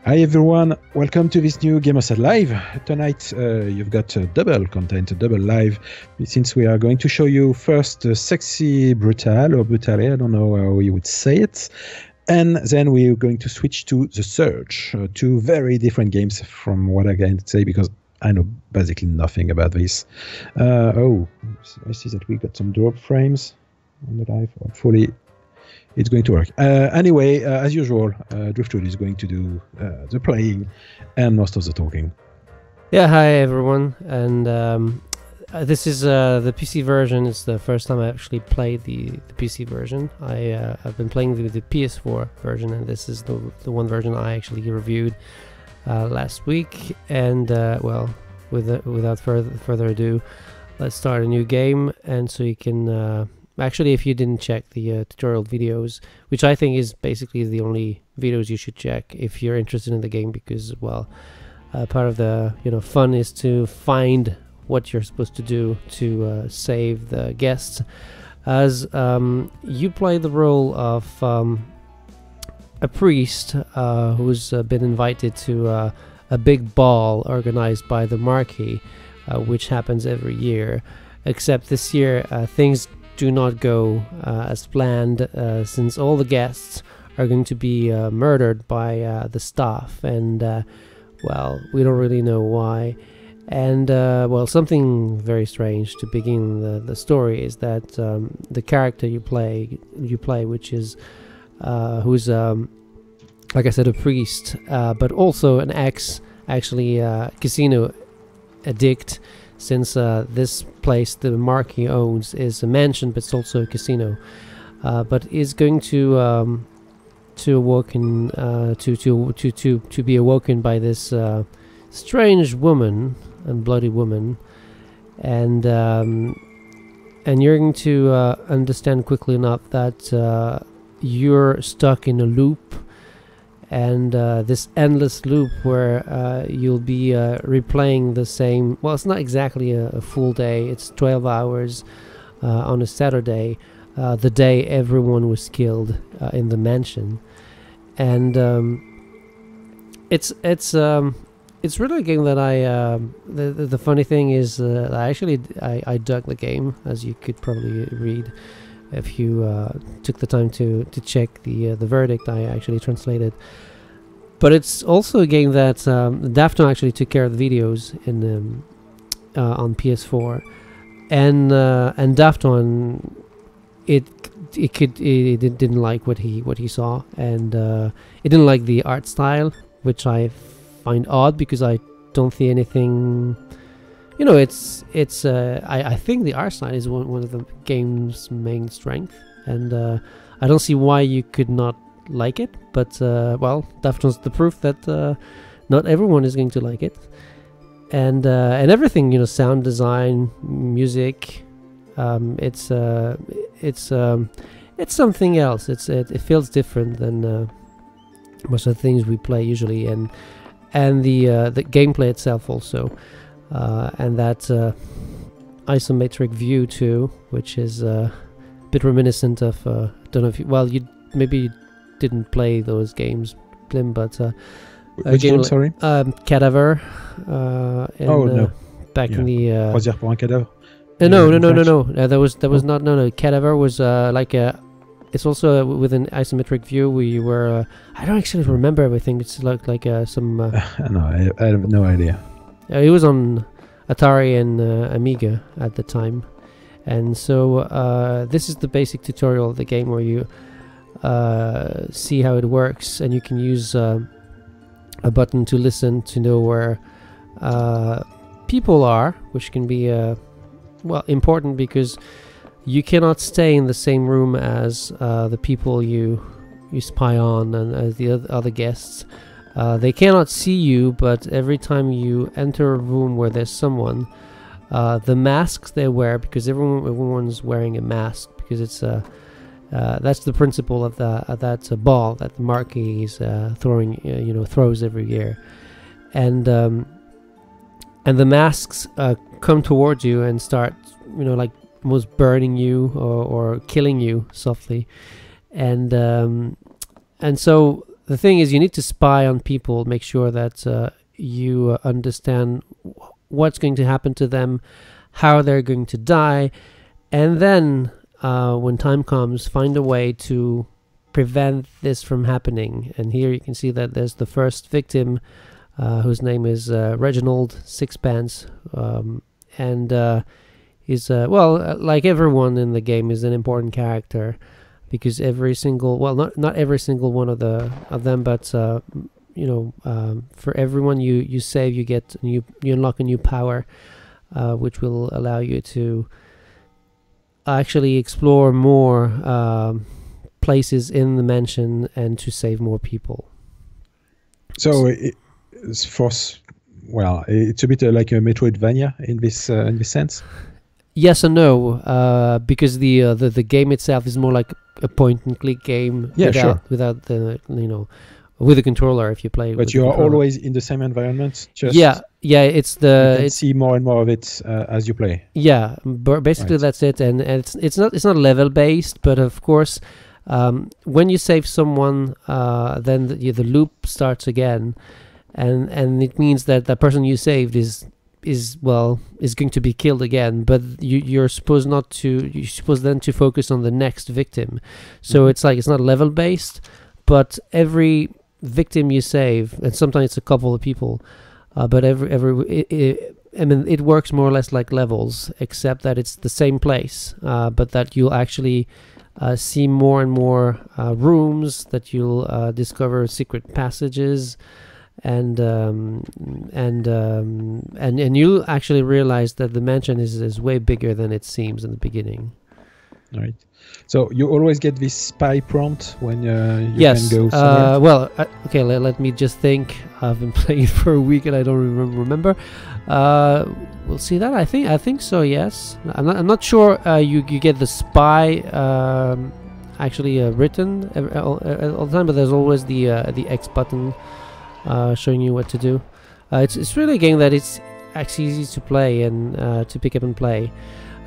Hi everyone, welcome to this new Gamersyde live. Tonight you've got double content, a double live, since we are going to show you first sexy Brutale or Brutale, I don't know how you would say it, and then we're going to switch to The Surge, two very different games from what I can say because I know basically nothing about this. Oh, I see that we got some drop frames on the live, hopefully it's going to work. Anyway, as usual, Driftwood is going to do the playing and most of the talking. Yeah, hi everyone, and this is the PC version. It's the first time I actually played the PC version. I've been playing the PS4 version, and this is the one version I actually reviewed last week. And well, without further ado, let's start a new game. And so you can actually, if you didn't check the tutorial videos, which I think is basically the only videos you should check if you're interested in the game, because, well, part of the fun is to find what you're supposed to do to save the guests. As you play the role of a priest who's been invited to a big ball organized by the Marquis, which happens every year, except this year things do not go as planned, since all the guests are going to be murdered by the staff, and well, we don't really know why. And well, something very strange to begin the story is that the character you play, which is who's like I said, a priest, but also an actually casino addict, since this place the Marquis owns is a mansion, but it's also a casino, but is going to awoken to be awoken by this strange woman and bloody woman, and you're going to understand quickly enough that you're stuck in a loop. And this endless loop where you'll be replaying the same. Well, it's not exactly a full day. It's 12 hours on a Saturday, the day everyone was killed in the mansion. And it's really a game that the funny thing is, I dug the game, as you could probably read if you took the time to check the verdict I actually translated. But it's also a game that Dafton actually took care of the videos in on PS4, and Dafton it didn't like what he saw, and it didn't like the art style, which I find odd because I don't see anything. I think the art style is one of the game's main strength, and I don't see why you could not like it. But well, Dafton's the proof that not everyone is going to like it, and everything, sound design, music, it's something else. It feels different than most of the things we play usually, and the gameplay itself also. And that isometric view too, which is a bit reminiscent of don't know if you maybe didn't play those games, Blim, but which game, sorry? Cadaver. No. Back in the Croisière pour un cadavre. No. That was not. No. Cadaver was like a. It's also with an isometric view. We were. I don't actually remember everything. It's like some. No, I have no idea. It was on Atari and Amiga at the time, and so this is the basic tutorial of the game, where you see how it works, and you can use a button to listen to know where people are, which can be well, important, because you cannot stay in the same room as the people you spy on and as the other guests. They cannot see you, but every time you enter a room where there's someone, the masks they wear, because everyone's wearing a mask, because it's that's the principle of that ball that the Marquis is throws every year, and the masks come towards you and start like almost burning you or killing you softly, and so the thing is, you need to spy on people, make sure that you understand what's going to happen to them, how they're going to die, and then when time comes, find a way to prevent this from happening. And here you can see that there's the first victim, whose name is Reginald Sixpence, and he's well, like everyone in the game, is an important character, because every single, well, not every single one of them, but you know, for everyone you save, you unlock a new power, which will allow you to actually explore more places in the mansion and to save more people. So it's well, it's a bit like a Metroidvania in this sense. Yes and no, because the game itself is more like a point-and-click game. Yeah, sure. Without the, you know, with a controller if you play. But you are always in the same environment. Just yeah. It's the. You can see more and more of it as you play. Yeah, but basically that's it, and it's not level based, but of course, when you save someone, then the loop starts again, and it means that the person you saved is going to be killed again, but you're supposed then to focus on the next victim. So it's like, it's not level based, but every victim you save, and sometimes it's a couple of people, but I mean, it works more or less like levels, except that it's the same place, but that you'll actually see more and more rooms, that you'll discover secret passages, and you'll actually realize that the mansion is way bigger than it seems in the beginning. Right. So you always get this spy prompt when you can go somewhere? Well, okay, let me just think. I've been playing for a week and I don't remember. We'll see that. I think so, yes. I'm not sure you get the spy actually written all the time, but there's always the X button showing you what to do. It's really a game that it's actually easy to play and to pick up and play.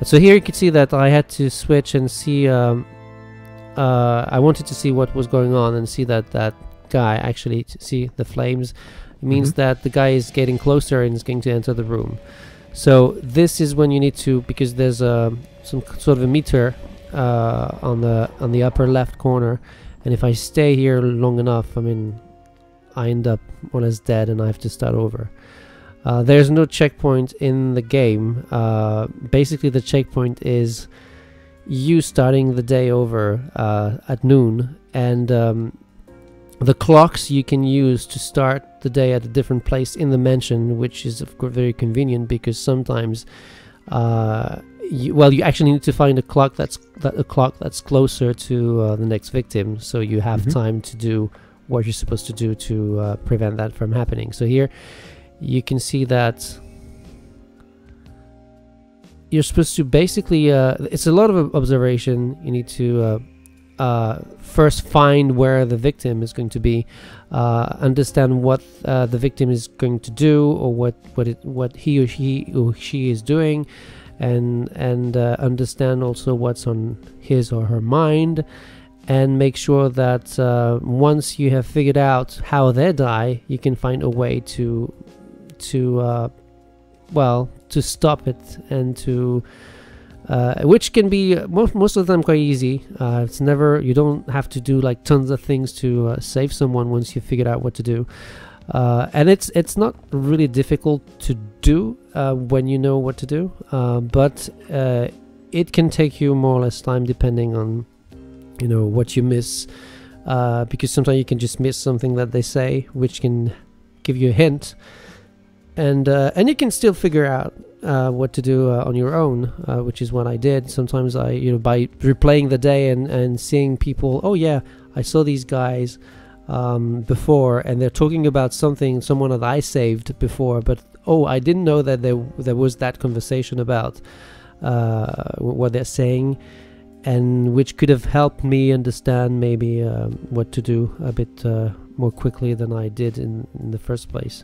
So here you can see that I had to switch and see. I wanted to see what was going on and see that guy actually see the flames. It means that the guy is getting closer and is going to enter the room. So this is when you need to, because there's some sort of a meter on the upper left corner, and if I stay here long enough, I mean, I end up more or less dead and I have to start over. There's no checkpoint in the game. Basically the checkpoint is you starting the day over at noon, and the clocks you can use to start the day at a different place in the mansion, which is of course very convenient, because sometimes you actually need to find a clock that's closer to the next victim, so you have time to do what you're supposed to do to prevent that from happening. So here you can see that you're supposed to basically it's a lot of observation. You need to first find where the victim is going to be, understand what the victim is going to do, or what he or she is doing, and understand also what's on his or her mind, and make sure that once you have figured out how they die, you can find a way to stop it, and to which can be most of the time quite easy. It's never, you don't have to do like tons of things to save someone once you've figured out what to do, and it's not really difficult to do when you know what to do, but it can take you more or less time depending on, you know, what you miss, because sometimes you can just miss something that they say, which can give you a hint, and you can still figure out what to do on your own, which is what I did. Sometimes I, by replaying the day and seeing people, oh yeah, I saw these guys before, and they're talking about someone that I saved before, but oh, I didn't know that there was that conversation about what they're saying, and which could have helped me understand maybe what to do a bit more quickly than I did in the first place.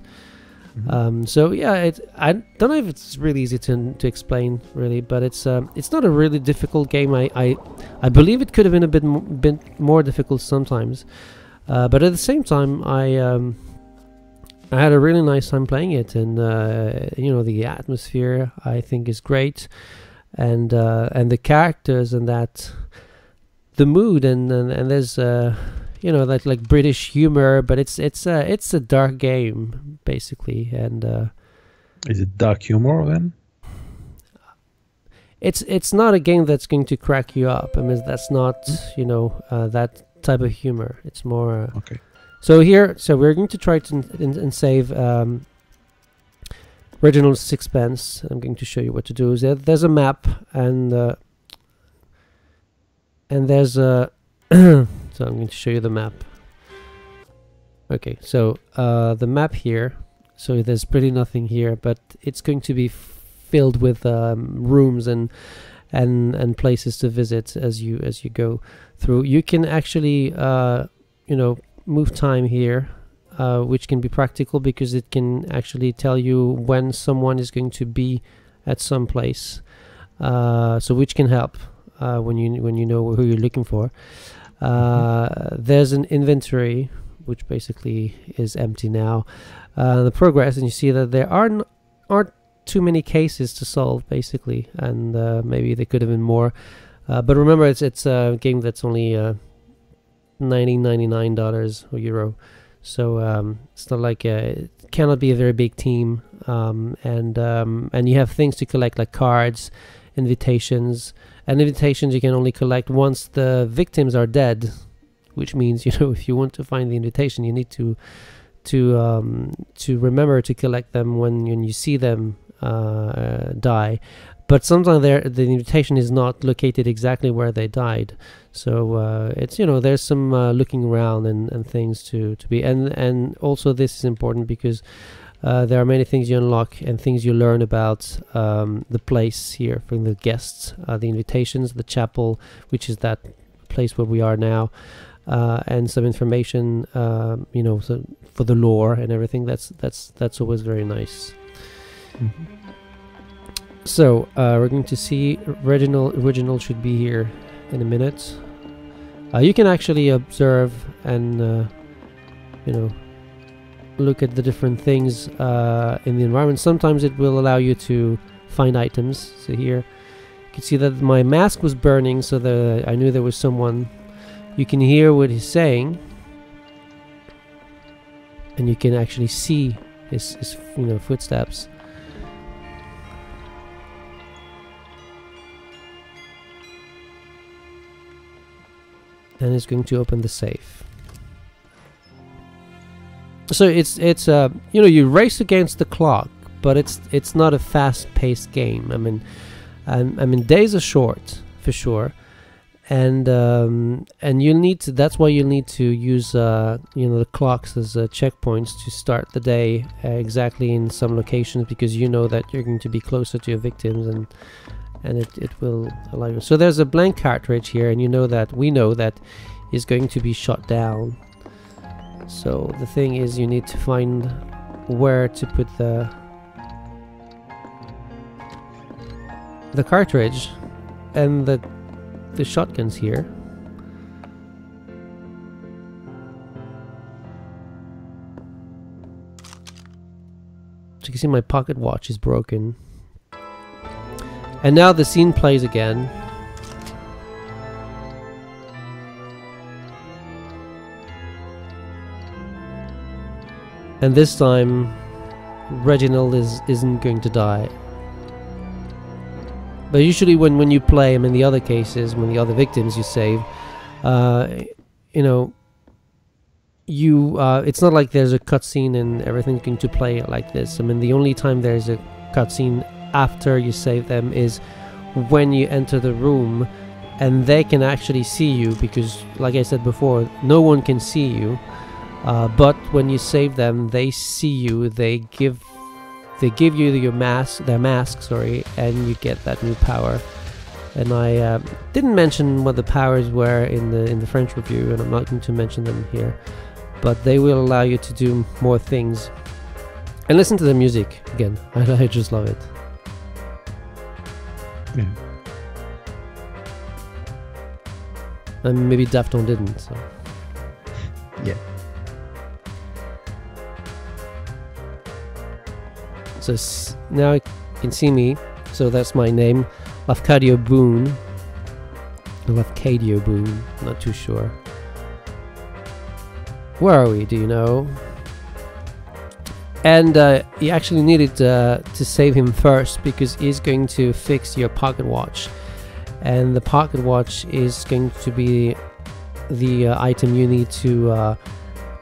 So yeah, I don't know if it's really easy to explain really, but it's not a really difficult game. I believe it could have been a bit more difficult sometimes, But at the same time, I had a really nice time playing it, and you know, the atmosphere I think is great, and the characters, and that the mood, and there's you know, that like British humor, but it's a dark game basically, and is it dark humor then? It's not a game that's going to crack you up. I mean, that's not, you know, that type of humor. It's more okay. So here, so we're going to try to and save Reginald's sixpence. I'm going to show you what to do. There's a map, and there's a so I'm going to show you the map. Okay, so the map here. So there's pretty nothing here, but it's going to be filled with rooms and places to visit as you go through. You can actually you know, move time here, which can be practical because it can actually tell you when someone is going to be at some place, so which can help when you know who you're looking for. There's an inventory which basically is empty now. The progress, and you see that there aren't too many cases to solve basically, and maybe there could have been more, but remember, it's a game that's only $99 or euro, so it's not like it cannot be a very big team, and you have things to collect like cards, invitations, and invitations you can only collect once the victims are dead, which means, you know, if you want to find the invitation, you need to remember to collect them when you see them die. But sometimes the invitation is not located exactly where they died, so it's, you know, there's some looking around and things to be, and also this is important because there are many things you unlock and things you learn about the place here from the guests, the invitations, the chapel, which is that place where we are now, and some information, you know, so for the lore and everything. That's always very nice. Mm-hmm. So we're going to see Reginald should be here in a minute. You can actually observe and you know, look at the different things in the environment. Sometimes it will allow you to find items. So here you can see that my mask was burning, so that I knew there was someone. You can hear what he's saying, and you can actually see his you know, footsteps. And it's going to open the safe. So it's you know, you race against the clock, but it's not a fast-paced game. I mean days are short for sure, and you'll need to. That's why you'll need to use you know, the clocks as checkpoints to start the day exactly in some locations, because you know that you're going to be closer to your victims, and it will allow you. So there's a blank cartridge here, and we know that is going to be shot down. So the thing is, you need to find where to put the cartridge and the shotguns here. So you can see my pocket watch is broken. And now the scene plays again. And this time Reginald isn't going to die. But usually when you play him in the other cases, when the other victims you save, you know, it's not like there's a cutscene and everything's going to play like this. I mean, the only time there's a cutscene after you save them is when you enter the room, and they can actually see you, because like I said before, no one can see you, but when you save them, they see you. They give you their mask, sorry, and you get that new power. And I didn't mention what the powers were in the French review, and I'm not going to mention them here, but they will allow you to do more things. And listen to the music again. I just love it. Yeah. And maybe Dafton didn't. So. Yeah. So now you can see me. So that's my name, Lafcadio Boone. Lafcadio Boone, not too sure. Where are we, do you know? And you actually needed to save him first, because he's going to fix your pocket watch. And the pocket watch is going to be the item you need to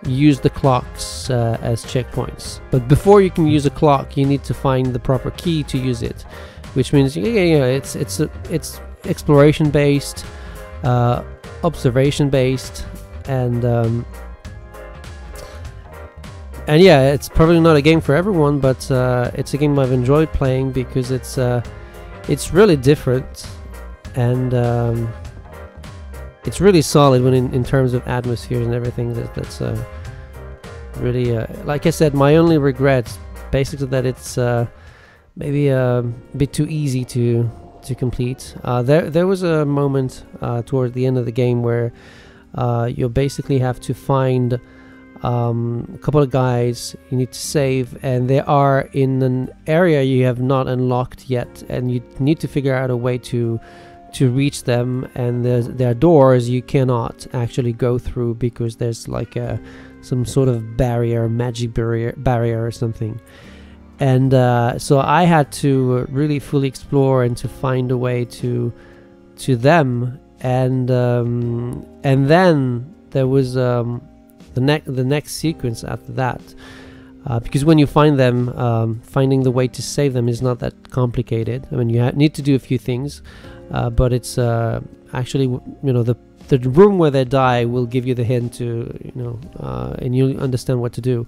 use the clocks as checkpoints. But before you can use a clock, you need to find the proper key to use it, which means it's exploration based, observation based, and yeah, it's probably not a game for everyone, but it's a game I've enjoyed playing because it's really different, and it's really solid when in terms of atmospheres and everything. That's really like I said, my only regret basically that it's maybe a bit too easy to complete. There was a moment towards the end of the game where you basically have to find a couple of guys you need to save, and they are in an area you have not unlocked yet, and you need to figure out a way to reach them, and there are doors you cannot actually go through because there's like some sort of barrier, magic barrier or something. And so I had to really fully explore and to find a way to them, and then there was the next sequence after that, because when you find them, finding the way to save them is not that complicated. I mean, you need to do a few things, but it's actually, you know, the room where they die will give you the hint to, you know, and you understand what to do.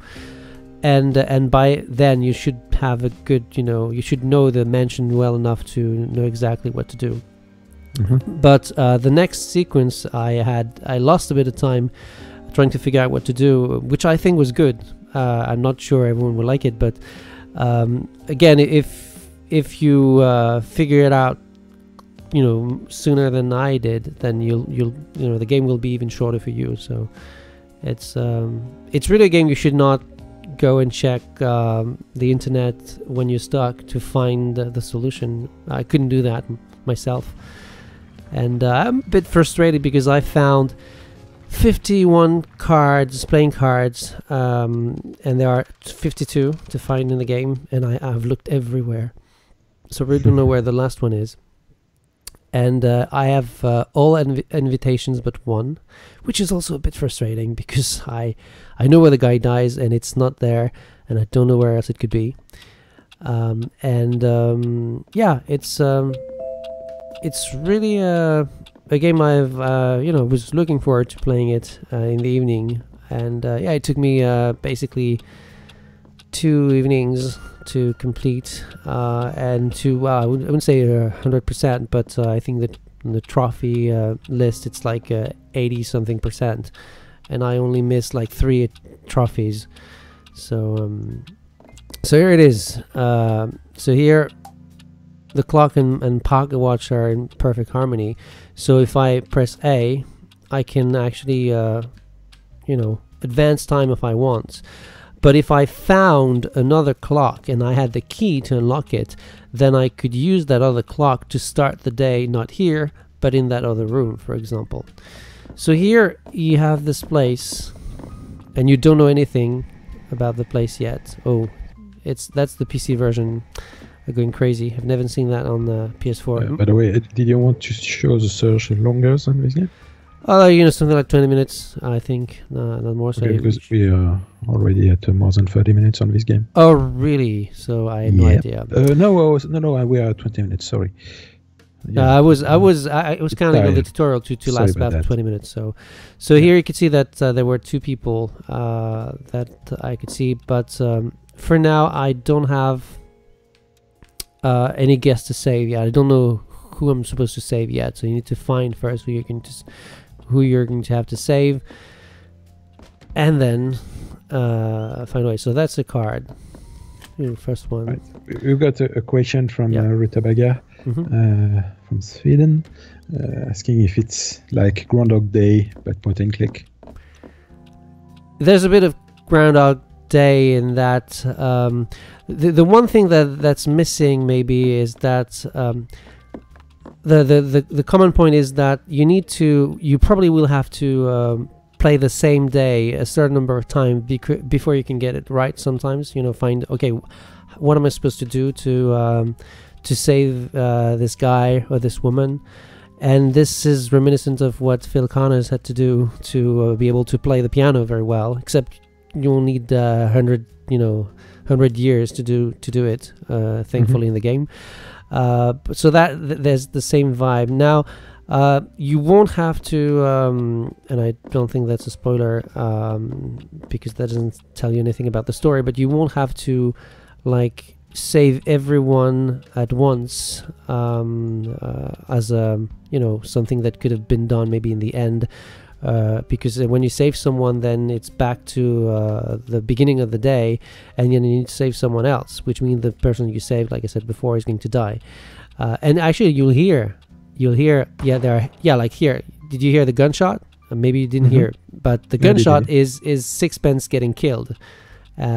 And by then you should have a good, you know, you should know the mansion well enough to know exactly what to do. But the next sequence I lost a bit of time trying to figure out what to do, which I think was good. I'm not sure everyone will like it, but again, if you figure it out, you know, sooner than I did, then you'll you know, the game will be even shorter for you. So it's really a game you should not go and check the internet when you're stuck to find the solution. I couldn't do that myself, and I'm a bit frustrated because I found 51 cards, playing cards, and there are 52 to find in the game, and I've looked everywhere, so I really don't know where the last one is. And I have all invitations but one, which is also a bit frustrating because I know where the guy dies and it's not there, and I don't know where else it could be. Yeah, it's really a game I've you know, was looking forward to playing it in the evening, and yeah, it took me basically 2 evenings to complete, and to I wouldn't say 100%, but I think that in the trophy list it's like 80 something %, and I only missed like 3 trophies. So so here it is. So here the clock and pocket watch are in perfect harmony. So if I press A, I can actually you know, advance time if I want. But if I found another clock and I had the key to unlock it, then I could use that other clock to start the day, not here, but in that other room, for example. So here you have this place, and you don't know anything about the place yet. Oh, that's the PC version going crazy. I've never seen that on the PS4. By the way, did you want to show the search longer than this game? You know, something like 20 minutes, I think, not more. So okay, because we are already at more than 30 minutes on this game. Oh, really? So I had no idea. No, we are at 20 minutes. Sorry. Yeah. I was counting on the tutorial to last about 20 minutes. So here you can see that there were 2 people that I could see, but for now I don't have any guests to save yet. I don't know who I'm supposed to save yet. So you need to find first who you're going to have to save, and then find a way. So that's a card. First one. Right. We've got a question from Rutabaga from Sweden, asking if it's like Groundhog Day but point and click. there's a bit of Groundhog Day in that. The one thing that's missing maybe is that the common point is that you probably will have to play the same day a certain number of times before you can get it right. Sometimes, you know, find, okay, what am I supposed to do to save this guy or this woman? And this is reminiscent of what Phil Connors had to do to be able to play the piano very well, except you'll need 100 years to do it, thankfully, in the game. So there's the same vibe. Now, you won't have to, and I don't think that's a spoiler, because that doesn't tell you anything about the story, but you won't have to, like, save everyone at once, as a, you know, something that could have been done maybe in the end, because when you save someone, then it's back to the beginning of the day, and then you need to save someone else, which means the person you saved, like I said before, is going to die. And actually, you'll hear, like here. Did you hear the gunshot? Maybe you didn't hear, but the gunshot is Sixpence getting killed.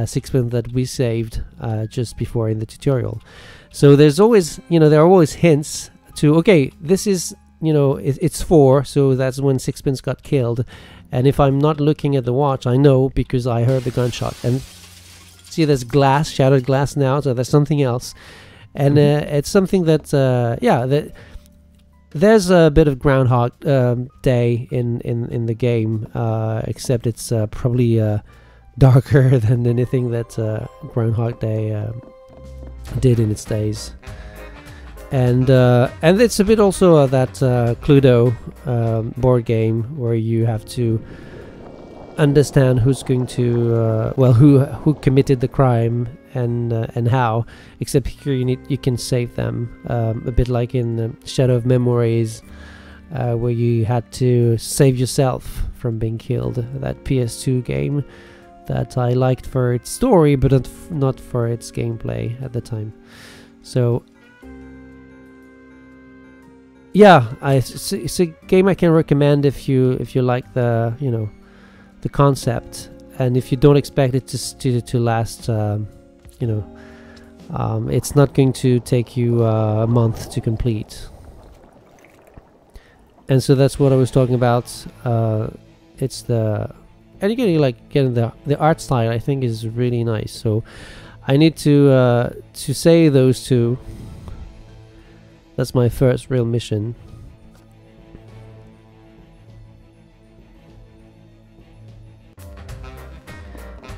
Sixpence that we saved just before in the tutorial. So there's always, you know, there are always hints to, okay, this is, you know, it's 4, so that's when Sixpence got killed. And if I'm not looking at the watch, I know because I heard the gunshot. And see, there's glass, shattered glass now, so there's something else. And it's something that, there's a bit of Groundhog Day in the game, except it's probably darker than anything that Groundhog Day did in its days. And it's a bit also that Cluedo board game where you have to understand who's going to who committed the crime and how. Except here you can save them, a bit like in Shadow of Memories, where you had to save yourself from being killed. That PS2 game that I liked for its story, but not for its gameplay at the time. So yeah, it's a game I can recommend if you like the, you know, the concept, and if you don't expect it to last, you know, it's not going to take you a month to complete. And so that's what I was talking about. It's the, and you're getting the art style, I think, is really nice. So I need to say those two. That's my first real mission.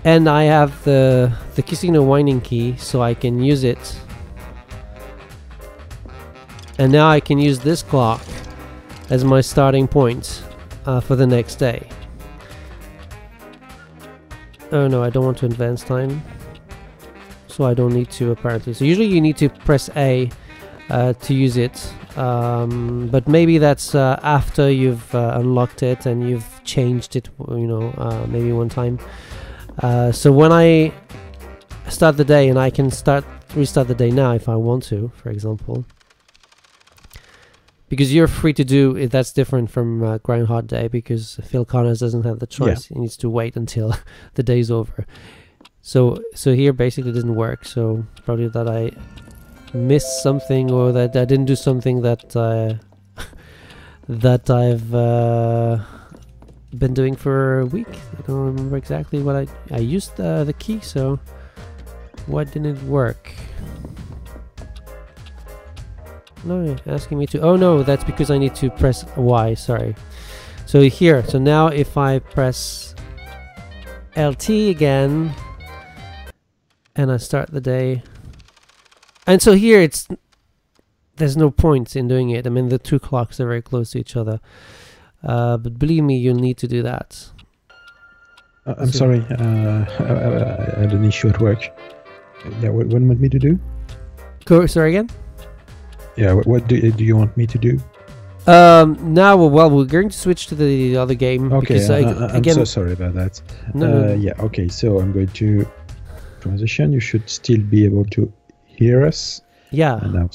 And I have the casino winding key, so I can use it. And now I can use this clock as my starting point for the next day. Oh no, I don't want to advance time, so I don't need to, apparently. So usually you need to press A to use it, but maybe that's after you've unlocked it and you've changed it, you know, maybe one time. So when I start the day, and I can restart the day now if I want to, for example, because you're free to do it. That's different from Groundhog Day, because Phil Connors doesn't have the choice. Yeah. He needs to wait until the day's over. So here basically doesn't work. So probably that I missed something, or that I didn't do something that that I've been doing for a week. I don't remember exactly what I used the key, so why didn't it work? No, you're asking me to, oh no, that's because I need to press Y, sorry. So here, so now if I press LT again and I start the day, and so here there's no point in doing it. I mean, the two clocks are very close to each other. But believe me, you'll need to do that. I'm sorry, I had an issue at work. Yeah, what do you want me to do? Sorry again? Yeah, what do you want me to do? Now, well, we're going to switch to the other game. Okay, because I'm so sorry about that. No. Yeah, okay, so I'm going to transition. You should still be able to hear us. Yeah. And now